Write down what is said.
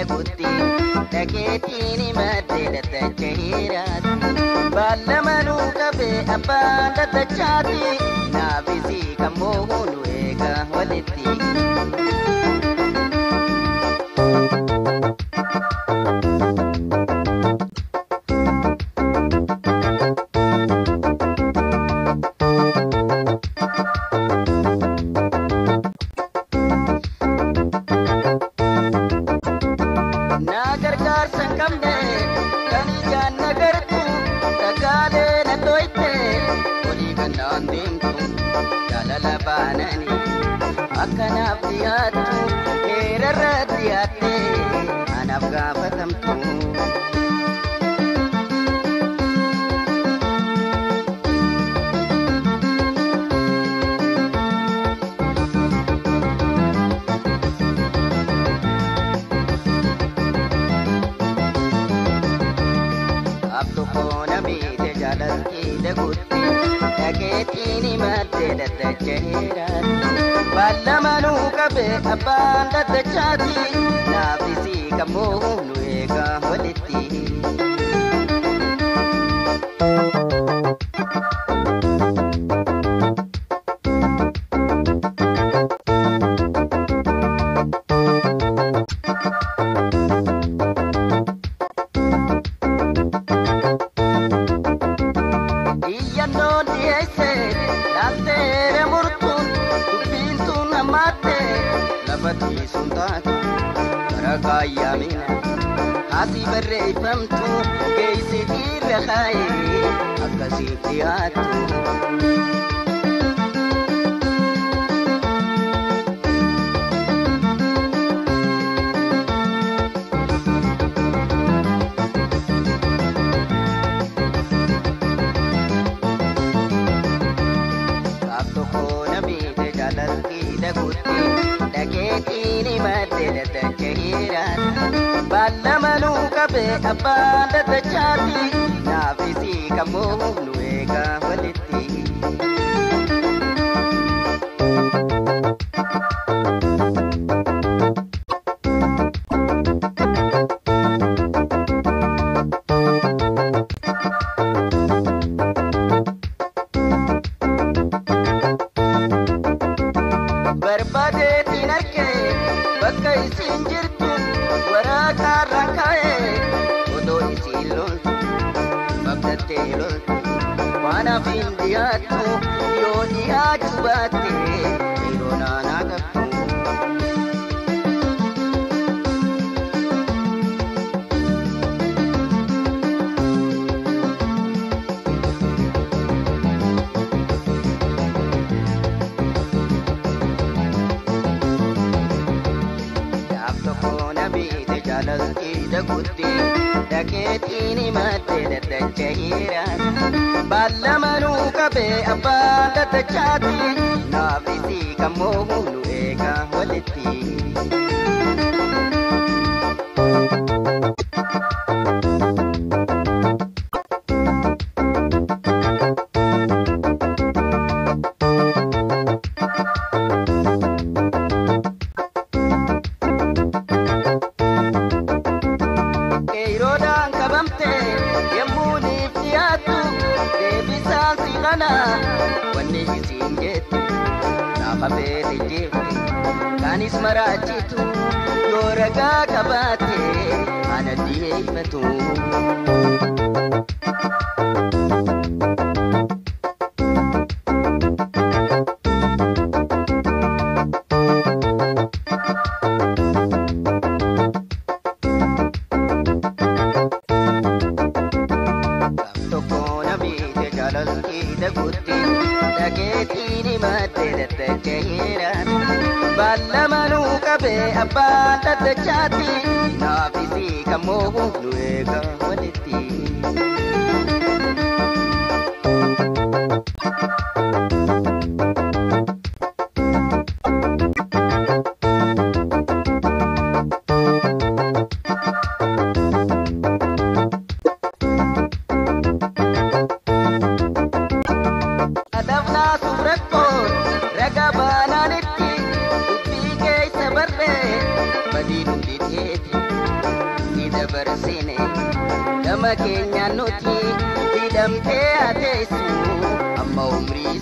دقوتي دقيتيني مدينة الجهيرات بالمنو كبي أبان تتشاتي نافسي كموهن ويكا ولدي Akanaf diatu, errat diate, anaf gafatamtu. Abdu kona bide jalan kide gutti, dagetini mate datta jahirat. Ballamanu kabe abban tachati nafisi kamohun wega walitti iyano diese lantere murtun mate labati suntat rakaya mina hasi berre famtu keisi tirkhai akasi tiatu دقيتيني مدينة الجهيرات بالمنو كبي أبان تتشاتي نافسي كموهن ويكا ولدي Bakai sinjirtun waraka rakae odo isilol babdatelol wana bindiatu yo diajubate irona nagatu دقوتي دقيتيني مدينة الجهيرات بالمنو كبي أبان تتشاتي نافسي كموهن ويكا ولدي Kanis marachitu yoraga kabate anadi heifatu Tokona bide jalal ki dagutti dagetini mate dajehiran ballamanu kabe abban tachati nafisi kamohun wega walitti akkuma keenya nuti hidhamtee ateessu amma umrii